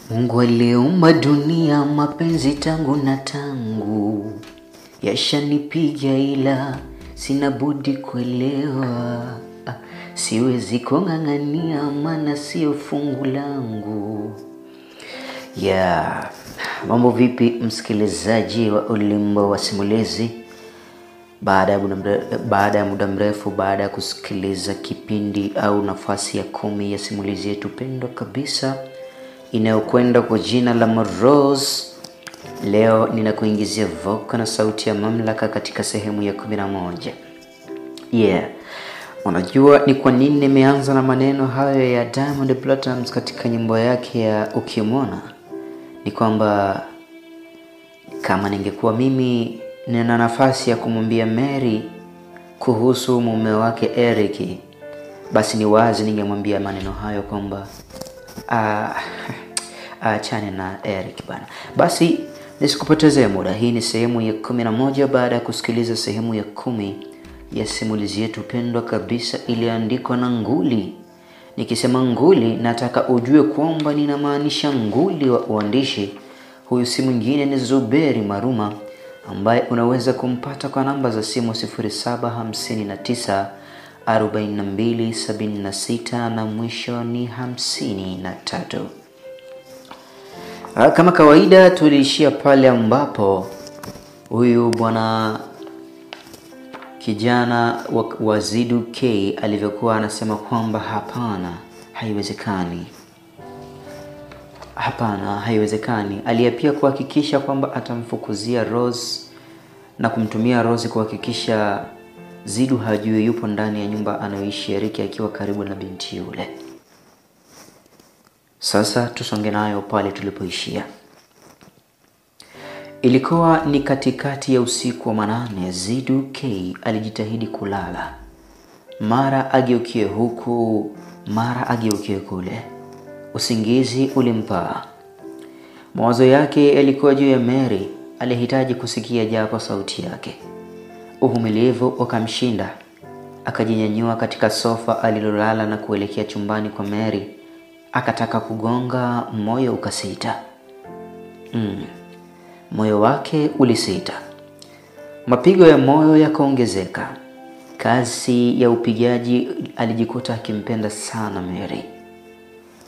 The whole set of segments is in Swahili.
Mungu aliumba dunia, mapenzi tangu na tangu yashanipiga, ila sina budi kuelewa. Siwezi kung'ang'ania, maana sio fungu langu. Mambo vipi msikilizaji wa Ulimbo wa Simulizi? Baada ya muda mrefu, baada ya kusikiliza kipindi au nafasi ya 10 ya simulizi yetu pendwa kabisa inayokwenda kwa jina la Morose, leo ninakuingizia voka na sauti ya mamlaka katika sehemu ya 11. Unajua ni kwa nini nimeanza na maneno hayo ya Diamond Platnumz katika nyimbo yake ya Ukimwona? Ni kwamba kama ningekuwa mimi nina nafasi ya kumwambia Mary kuhusu mume wake Eric, basi ni wazi ningemwambia maneno hayo kwamba achane na Eric bana. Basi nisikupotezee muda, hii ni sehemu ya 11 baada ya kusikiliza sehemu ya 10 ya simulizi yetu pendwa kabisa iliyoandikwa na nguli. Nikisema nguli, nataka ujue kwamba ninamaanisha nguli wa uandishi. Huyu si mwingine ni Zuberi Maruma, ambaye unaweza kumpata kwa namba za simu 0759 42 76 na mwisho ni 53. Kama kawaida tuliishia pale ambapo huyu bwana kijana wa Zidu K alivyokuwa anasema kwamba haiwezekani. Aliapia kuhakikisha kwamba atamfukuzia Rose na kumtumia Rose kuhakikisha Zidu hajui yupo ndani ya nyumba anayoishi Eric akiwa karibu na binti yule. Sasa tusonge nayo pale tulipoishia. Ilikuwa ni katikati ya usiku wa manane. Zidu K alijitahidi kulala. Mara ageukie huku, mara ageukie kule. Usingizi ulimpaa. Mawazo yake yalikuwa juu ya Mary. Alihitaji kusikia japo sauti yake. Uvumilivu ukamshinda. Akajinyanyua katika sofa alilolala na kuelekea chumbani kwa Mary. Akataka kugonga, moyo ukasita. Moyo wake ulisita. Mapigo ya moyo yakaongezeka. Kasi ya upigaji. Alijikuta akimpenda sana Mary.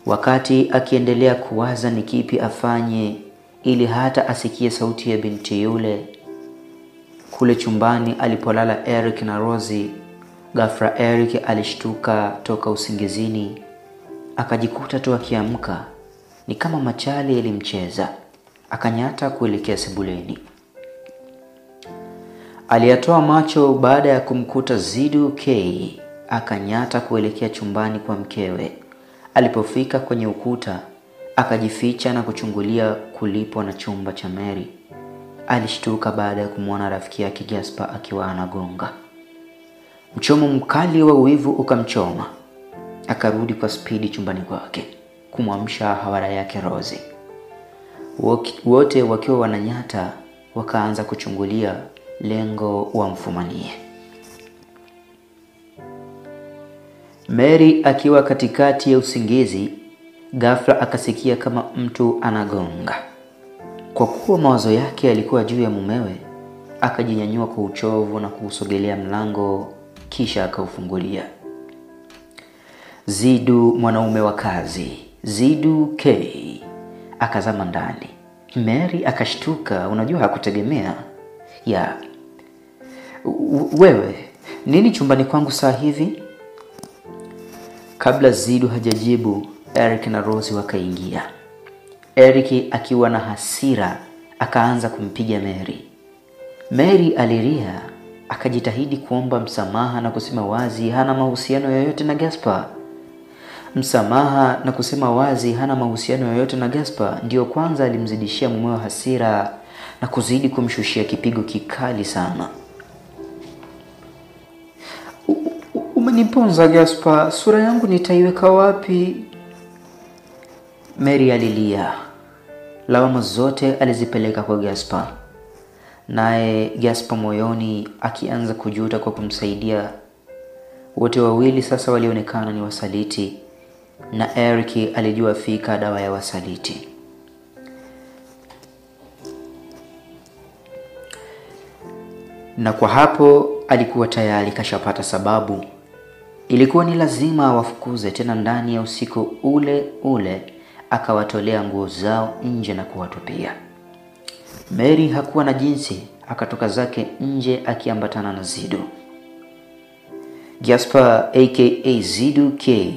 Wakati akiendelea kuwaza ni kipi afanye ili hata asikie sauti ya binti yule kule chumbani alipolala Eric na Rosie, ghafla Eric alishtuka toka usingizini. Akajikuta tu akiamka ni kama machali yalimcheza. Akanyata kuelekea sebuleni. Aliyatoa macho baada ya kumkuta Zidu K. Akanyata kuelekea chumbani kwa mkewe. Alipofika kwenye ukuta, akajificha na kuchungulia kulipo na chumba cha Mary. Alishtuka baada ya kumwona rafiki yake Gaspar akiwa anagonga. Mchomo mkali wa uwivu ukamchoma. Akarudi kwa spidi chumbani kwake kumwamsha hawara yake Rosie. Wote wakiwa wananyata wakaanza kuchungulia lengo wamfumanie. Mary akiwa katikati ya usingizi, ghafla akasikia kama mtu anagonga. Kwa kuwa mawazo yake yalikuwa juu ya mumewe, akajinyanyua kwa uchovu na kuusogelea mlango, kisha akaufungulia. Zidu, mwanaume wa kazi, Zidu K, akazama ndani. Mary akashtuka, unajua hakutegemea. Wewe, nini chumbani kwangu saa hivi? Kabla Zidu hajajibu, Eric na Rosie wakaingia. Eric akiwa na hasira akaanza kumpiga Mary. Mary alilia, akajitahidi kuomba msamaha na kusema wazi hana mahusiano yoyote na Gaspar. Ndio kwanza alimzidishia mumewe hasira na kuzidi kumshushia kipigo kikali sana. Umeniponza Gaspar, sura yangu nitaiweka wapi? Mary alilia. Lawama zote alizipeleka kwa Gaspar. Naye Gaspar moyoni akianza kujuta kwa kumsaidia. Wote wawili sasa walionekana ni wasaliti. na Eric alijua fika dawa ya wasaliti. Na kwa hapo alikuwa tayari kashapata sababu. Ilikuwa ni lazima wafukuze, tena ndani ya usiku ule ule akawatolea nguo zao nje na kuwatupia. Mary hakuwa na jinsi, akatoka zake nje akiambatana na Zidu. Gaspar aka Zidu K,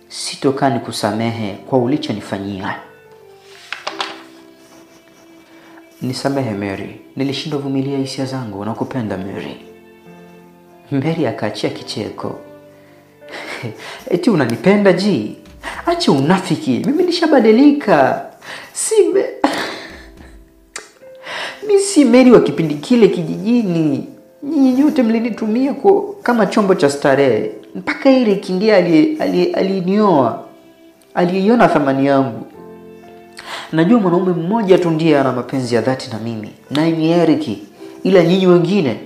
sitokani kusamehe kwa ulichonifanyia. Nisamehe Mary, nilishindwa kuvumilia hisia zangu na kupenda Mary. Mary akaachia kicheko. Eti unanipenda ji? Acha unafiki, mimi nishabadilika. Mimi si Mary wa kipindi kile kijijini. Nyinyi nyote mlinitumia kama chombo cha starehe. Mpaka Eric ndiye alinioa. Aliiona thamani yangu. Najua mwanaume mmoja tu ndiye ana mapenzi ya dhati na mimi, naye ni Eric, ila nyinyi wengine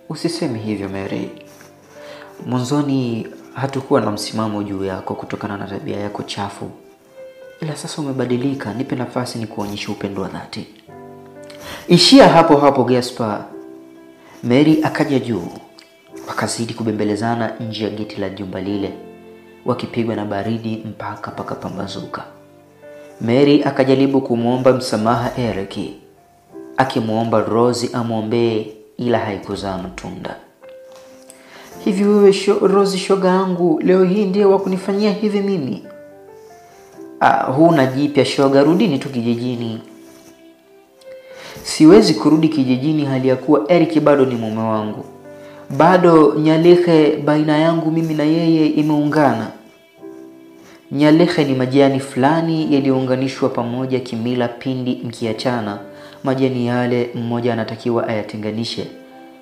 Usiseme hivyo Mary. Mwanzoni hatakuwa na msimamo juu yako kutokana na tabia yako chafu. Ila sasa umebadilika, nipe nafasi nikuonyeshe upendo wa dhati. Ishia hapo hapo Gaspar. Mary akaja juu. Wakazidi kubembelezana nje ya geti la jumba lile, wakipigwa na baridi mpaka pakapambazuka. Mary akajaribu kumuomba msamaha Eric, akimuomba Rose amwombee, ila haikuzaa matunda. Hivi wewe Rose shoga yangu, leo hii ndiye wakunifanyia hivi mimi? Huna jipya shoga, rudini tu kijijini. Siwezi kurudi kijijini hali ya kuwa Eric bado ni mume wangu. Bado nyalehe baina yangu mimi na yeye imeungana. Nyalehe ni majani fulani yaliyounganishwa pamoja kimila. Pindi mkiachana, majani yale mmoja anatakiwa ayatenganishe.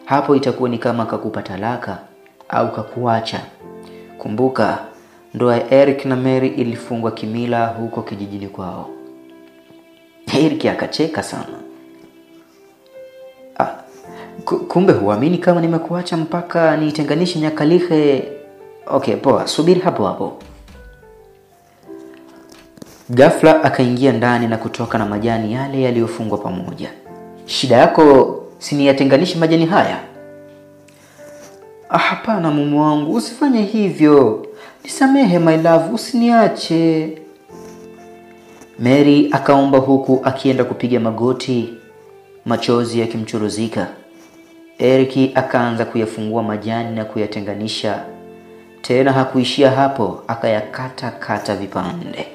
Hapo itakuwa ni kama kakupa talaka au kakuacha. Kumbuka, ndoa ya Eric na Mary ilifungwa kimila huko kijijini kwao. Eric akacheka sana. Kumbe huamini kama nimekuacha mpaka nitenganishe nyakalihe? Okay, poa, subiri hapo hapo. Ghafla akaingia ndani na kutoka na majani yale yaliyofungwa pamoja. Shida yako si niyatenganishe majani haya? Hapana mume wangu, usifanye hivyo. Nisamehe my love, usiniache. Mary akaomba huku akienda kupiga magoti, machozi yakimchuruzika. Eric akaanza kuyafungua majani na kuyatenganisha. Tena hakuishia hapo, akayakata vipande.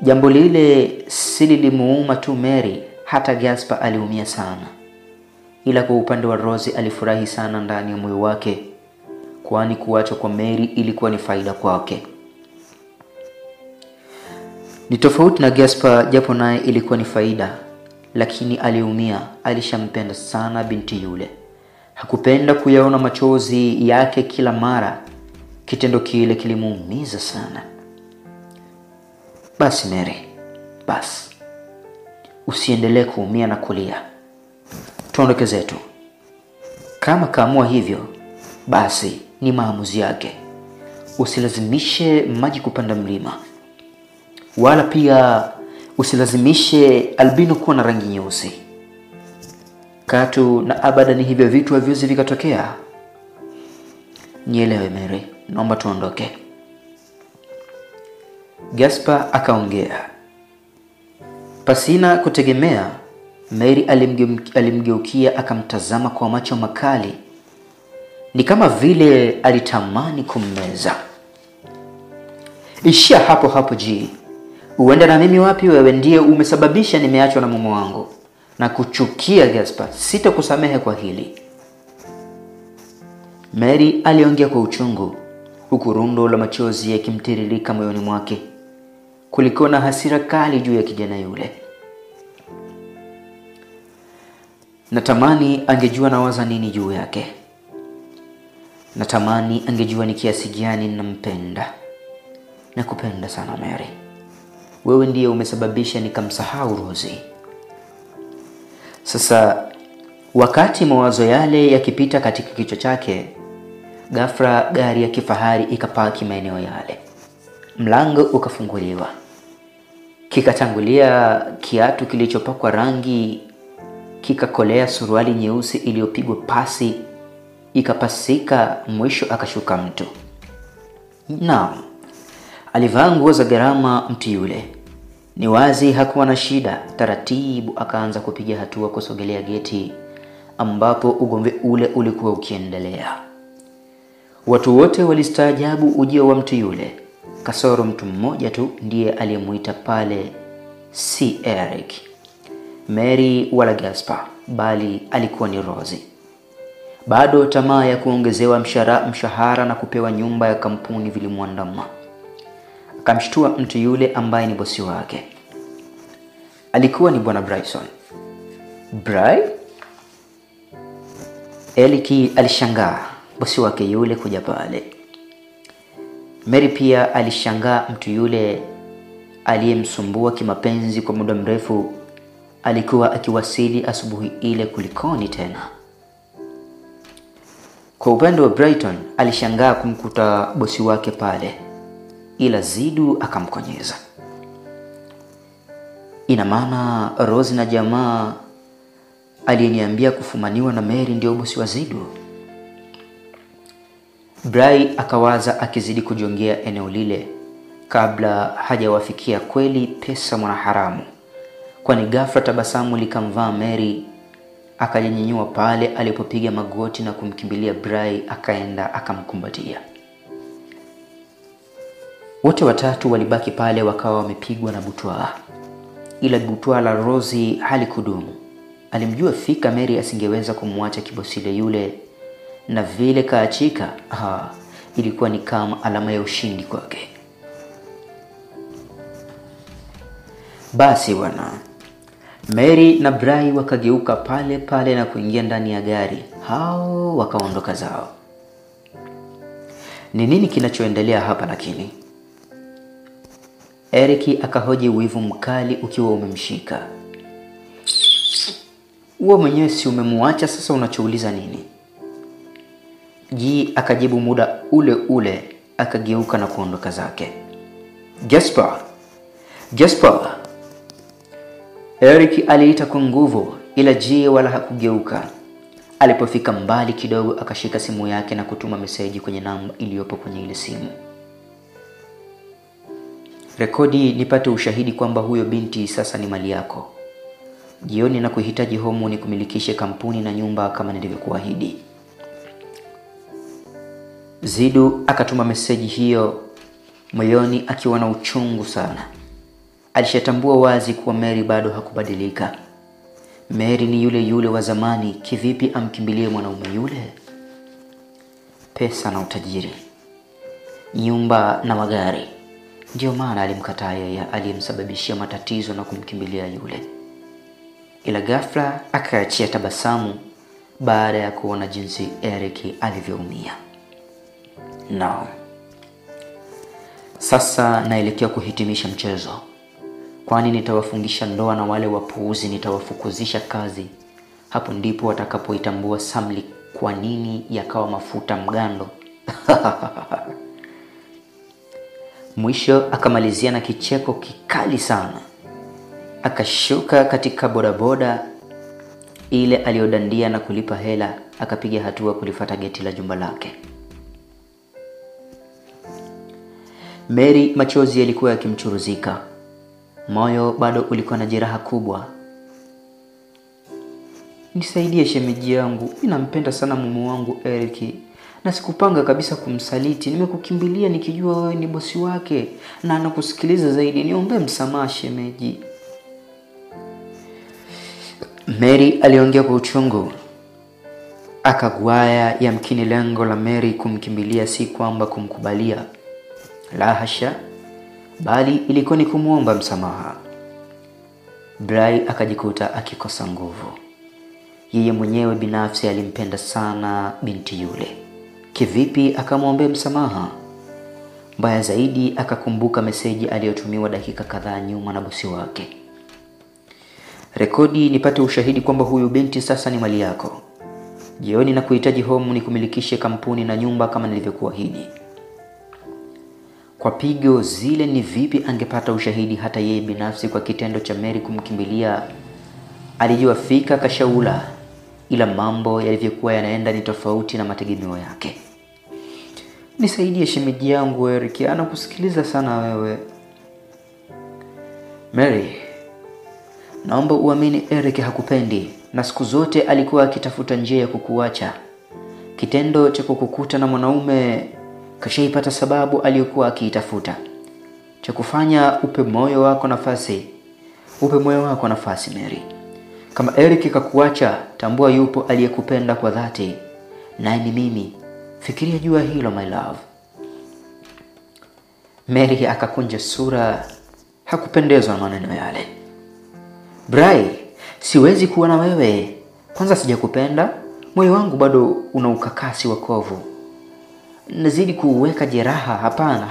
Jambo lile si lilimuuma tu Mary, hata Gaspar aliumia sana. Ila kwa upande wa Rose alifurahi sana ndani ya moyo wake, kwani kuachwa kwa Mary ilikuwa ni faida kwake. Ni tofauti na Gaspar, japo naye ilikuwa ni faida, lakini aliumia. Alishampenda sana binti yule. Hakupenda kuyaona machozi yake kila mara. Kitendo kile kilimuumiza sana. Basi Mary, basi. Usiendelee kuumia na kulia. Tuondoke zetu. Kama kaamua hivyo, basi ni maamuzi yake. Usilazimishe maji kupanda mlima. Wala pia usilazimishe albino kuwa na rangi nyeusi. Katu na abada ni hivyo vitu haviwezi vikatokea. Nielewe Mary, naomba tuondoke. Gaspar akaongea. Pasina kutegemea, Mary alimgeukia akamtazama kwa macho makali. Ni kama vile alitamani kummeza. Ishia hapo hapo ji. Uende na mimi wapi? Wewe ndiye umesababisha nimeachwa na mume wangu. Na kuchukia Gaspar, sitakusamehe kwa hili. Mary aliongea kwa uchungu, huku rundo la machozi yakimtiririka moyoni mwake. Kulikuwa na hasira kali juu ya kijana yule. Natamani angejua nawaza nini juu yake. Natamani angejua ni kiasi gani ninampenda. Nakupenda sana Mary. Wewe ndiye umesababisha nikamsahau Rosie. Sasa wakati mawazo yale yakipita katika kichwa chake, ghafla gari ya kifahari ikapaki maeneo yale. Mlango ukafunguliwa. Kikatangulia kiatu kilichopakwa rangi, kikakolea suruali nyeusi iliyopigwa pasi, ikapasika, mwisho akashuka mtu. Naam, alivaa nguo za gharama mtu yule. Ni wazi hakuwa na shida. Taratibu akaanza kupiga hatua kusogelea geti ambapo ugomvi ule ulikuwa ukiendelea. Watu wote walistaajabu ujio wa mtu yule. Kasoro mtu mmoja tu ndiye aliyemuita pale, si Eric, Mary wala Gaspar, bali alikuwa ni Rosie. Bado tamaa ya kuongezewa mshahara na kupewa nyumba ya kampuni vilimwandama. Akamshtua mtu yule ambaye ni bosi wake. Alikuwa ni Bwana Bryson. Bry? Eric alishangaa bosi wake yule kuja pale. Mary pia alishangaa mtu yule aliyemsumbua kimapenzi kwa muda mrefu alikuwa akiwasili asubuhi ile, kulikoni tena. Kwa upande wa Brighton, alishangaa kumkuta bosi wake pale, ila Zidu akamkonyeza. Ina maana Rose na jamaa aliyeniambia kufumaniwa na Mary ndio bosi wa Zidu? Bry akawaza akizidi kujongea eneo lile kabla hajawafikia kweli pesa mwanaharamu, kwani ghafla tabasamu likamvaa Mary. Akajinyenyua pale alipopiga magoti na kumkimbilia Bry, akaenda akamkumbatia. Wote watatu walibaki pale wakawa wamepigwa na butwaa. Ila butwaa la Rosie halikudumu. Alimjua fika Mary asingeweza kumwacha kibosile yule, na vile kaachika, ilikuwa ni kama alama ya ushindi kwake. Basi wana Mary na Bry wakageuka pale pale na kuingia ndani ya gari. Hao wakaondoka zao. Ni nini kinachoendelea hapa lakini? Eric akahoji, wivu mkali ukiwa umemshika. Wewe mwenyewe si umemwacha, sasa unachouliza nini? Ji akajibu muda ule ule, akageuka na kuondoka zake. Gaspar! Eric aliita kwa nguvu, ila Ji wala hakugeuka. Alipofika mbali kidogo, akashika simu yake na kutuma meseji kwenye namba iliyopo kwenye ile simu. Rekodi nipate ushahidi kwamba huyo binti sasa ni mali yako. Jioni na kuhitaji homu ni kumilikishe kampuni na nyumba kama nilivyokuahidi. Zidu akatuma meseji hiyo moyoni akiwa na uchungu sana. Alishatambua wazi kuwa Mary bado hakubadilika. Mary ni yule yule wa zamani, kivipi amkimbilie mwanaume yule? Pesa na utajiri, nyumba na magari, ndio maana alimkataa yeye aliyemsababishia matatizo na kumkimbilia yule. Ila ghafla akaachia tabasamu baada ya kuona jinsi Eric alivyoumia. Sasa naelekea kuhitimisha mchezo, kwani nitawafungisha ndoa na wale wapuuzi nitawafukuzisha kazi. Hapo ndipo watakapoitambua Samli kwa nini yakawa mafuta mgando. Mwisho akamalizia na kicheko kikali sana. Akashuka katika bodaboda ile aliyodandia na kulipa hela, akapiga hatua kulifuata geti la jumba lake. Mary machozi yalikuwa yakimchuruzika. Moyo bado ulikuwa na jeraha kubwa. Nisaidie shemeji yangu, mimi nampenda sana mume wangu Eric. Na sikupanga kabisa kumsaliti. Nimekukimbilia nikijua wewe ni bosi wake na anakusikiliza zaidi. Niombe msamaha shemeji. Mary aliongea kwa uchungu. Akagwaya yamkini lengo la Mary kumkimbilia si kwamba kumkubalia. La hasha, bali ilikuwa ni kumuomba msamaha. Bry akajikuta akikosa nguvu. Yeye mwenyewe binafsi alimpenda sana binti yule. Kivipi akamwombea msamaha? Mbaya zaidi, akakumbuka meseji aliyotumiwa dakika kadhaa nyuma na bosi wake. Rekodi nipate ushahidi kwamba huyu binti sasa ni mali yako. Jioni na kuhitaji homu ni kumilikishe kampuni na nyumba kama nilivyokuahidi. kwa pigo zile ni vipi angepata ushahidi hata yeye binafsi kwa kitendo cha Mary kumkimbilia. Alijua fika kashaula, ila mambo yalivyokuwa yanaenda ni tofauti na mategemeo yake. Nisaidie shemeji yangu Eric, anakusikiliza sana wewe. Mary, naomba uamini Eric hakupendi na siku zote alikuwa akitafuta njia ya kukuacha. Kitendo cha kukukuta na mwanaume kashaipata sababu aliyokuwa akiitafuta. Cha kufanya upe moyo wako nafasi. Upe moyo wako nafasi Mary. Kama Eric kakuacha, tambua yupo aliyekupenda kwa dhati. Naye ni mimi. Fikiria jua hilo my love. Mary akakunja sura, hakupendezwa na maneno yale. Brai, siwezi kuwa na wewe. Kwanza sijakupenda, moyo wangu bado una ukakasi wa kovu. Nazidi kuweka jeraha.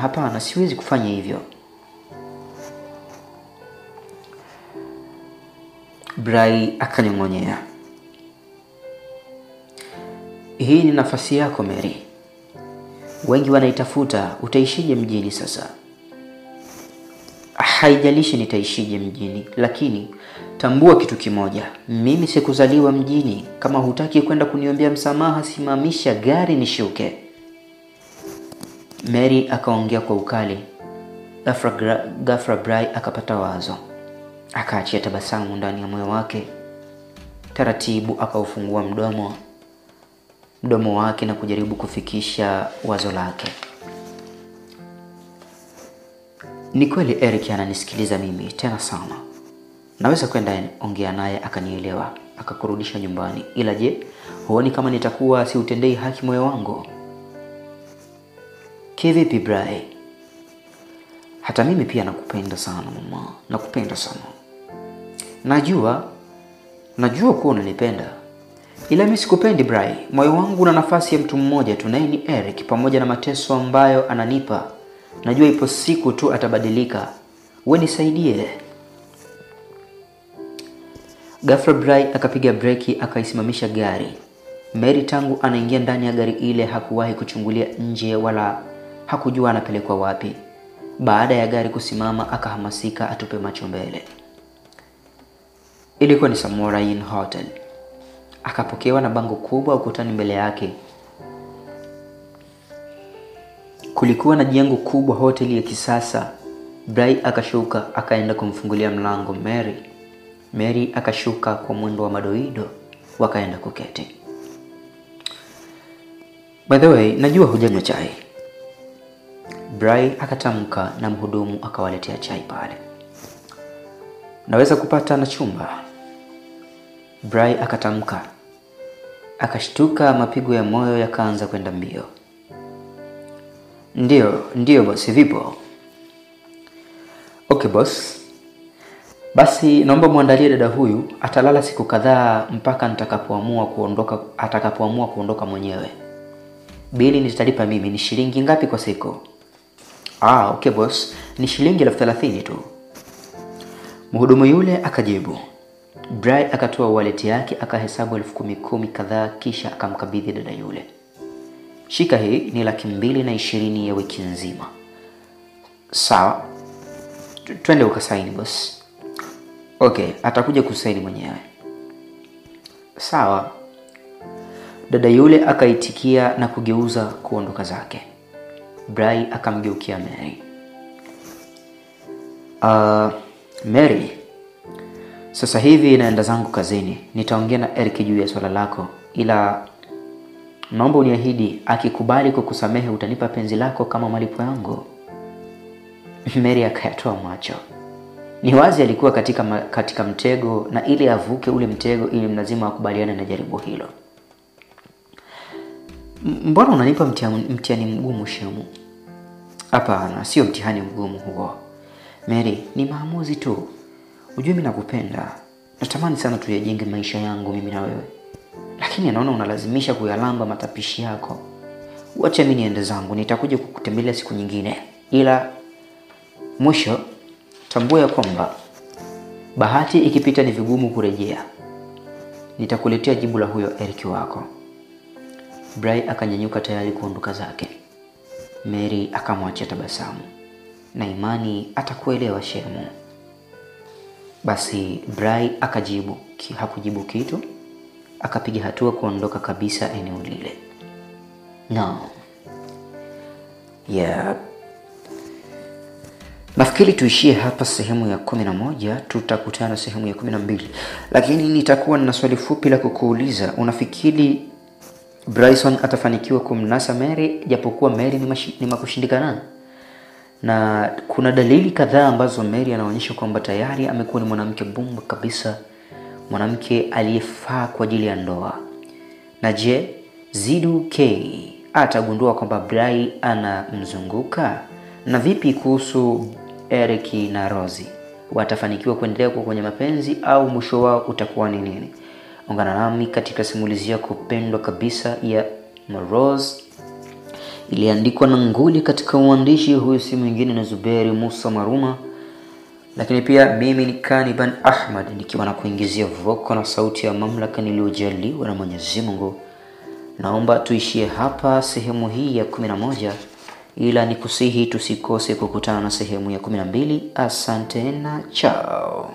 Hapana, siwezi kufanya hivyo. Brai akanyong'onyea. Hii ni nafasi yako Mary. Wengi wanaitafuta, utaishije mjini sasa? Haijalishi nitaishije mjini, lakini tambua kitu kimoja. Mimi sikuzaliwa mjini. Kama hutaki kwenda kuniombea msamaha, simamisha gari nishuke. Mary akaongea kwa ukali. Ghafla Brai akapata wazo. Akaachia tabasamu ndani ya moyo wake. Taratibu akaufungua mdomo wake na kujaribu kufikisha wazo lake. Ni kweli Eric ananisikiliza mimi tena sana. Naweza kwenda ongea naye akanielewa, akakurudisha nyumbani. Ila je, huoni kama nitakuwa siutendei haki moyo wangu? Kivipi Brai? Hata mimi pia nakupenda sana mama. Nakupenda sana. Najua kuwa unanipenda. Ila mimi sikupendi Brai. Moyo wangu una nafasi ya mtu mmoja tu, naye ni Eric. Pamoja na mateso ambayo ananipa, najua ipo siku tu atabadilika. Wewe nisaidie. Ghafla Brai akapiga breki, akaisimamisha gari. Mary tangu anaingia ndani ya gari ile hakuwahi kuchungulia nje wala hakujua anapelekwa wapi. Baada ya gari kusimama akahamasika atupe macho mbele. Ilikuwa ni Samurai Inn Hotel. Akapokewa na bango kubwa ukutani mbele yake. Kulikuwa na jengo kubwa, hoteli ya kisasa. Brai akashuka akaenda kumfungulia mlango Mary. Mary akashuka kwa mwendo wa madoido, wakaenda kuketi. By the way, najua hujanywa chai. Brai akatamka na mhudumu akawaletea chai pale. Naweza kupata na chumba? Brai akatamka. Akashtuka, mapigo ya moyo yakaanza kwenda mbio. Ndio boss, vipo? Okay boss. Basi naomba muandalie dada huyu, atalala siku kadhaa mpaka atakapoamua kuondoka mwenyewe. Bili nitalipa mimi. Ni shilingi ngapi kwa siku? Okay boss, ni shilingi 30,000 tu. Mhudumu yule akajibu. Brai akatoa wallet yake akahesabu 10,000 kadhaa, kisha akamkabidhi dada yule. Shika, hii ni 220,000 ya wiki nzima. Sawa. Twende ukasaini boss. Okay, atakuja kusaini mwenyewe. Sawa. Dada yule akaitikia na kugeuza kuondoka zake. Brai akamgeukia Mary. Mary, sasa hivi naenda zangu kazini. Nitaongea na Eric juu ya swala lako, ila naomba uniahidi akikubali kukusamehe utanipa penzi lako kama malipo yangu. Mary akayatoa macho. Ni wazi alikuwa katika mtego, na ili avuke ule mtego ili mlazima akubaliane na jaribu hilo. Mbona unanipa mtihani mgumu Shemu? Hapana, sio mtihani mgumu huo. Mary, ni maamuzi tu. Unajua mimi nakupenda. Natamani sana tuyajenge maisha yangu mimi na wewe. Lakini anaona unalazimisha kuyalamba matapishi yako. Wacha mimi niende zangu, nitakuja kukutembelea siku nyingine. Ila mwisho tambua ya kwamba bahati ikipita ni vigumu kurejea. Nitakuletea jibu la huyo Eric wako. Brai akanyanyuka tayari kuondoka zake. Mary akamwachia tabasamu. na imani atakuelewa shemu. Basi Bray hakujibu kitu, akapiga hatua kuondoka kabisa eneo lile. Nafikiri tuishie hapa sehemu ya 11, tutakutana sehemu ya 12. Lakini nitakuwa na swali fupi la kukuuliza. Unafikiri Bryson atafanikiwa kumnasa Mary japokuwa Mary ni makushindikana? Na kuna dalili kadhaa ambazo Mary anaonyesha kwamba tayari amekuwa ni mwanamke bomba kabisa, mwanamke aliyefaa kwa ajili ya ndoa. Na je, Zidu K atagundua kwamba Bray anamzunguka? Na vipi kuhusu Eric na Rosie? Watafanikiwa kuendelea kwenye mapenzi au mwisho wao utakuwa ni nini? Ungana nami katika simulizi yako pendwa kabisa ya Rose, iliandikwa na nguli katika uandishi. Huyu si mwingine na Zuberi Musa Maruma, lakini pia mimi ni Kaniban Ahmad nikiwa na kuingizia voko na sauti ya mamlaka niliyojaliwa na Mwenyezi Mungu. Naomba tuishie hapa sehemu hii ya 11, ila nikusihi tusikose kukutana na sehemu ya 12. Asante na chao.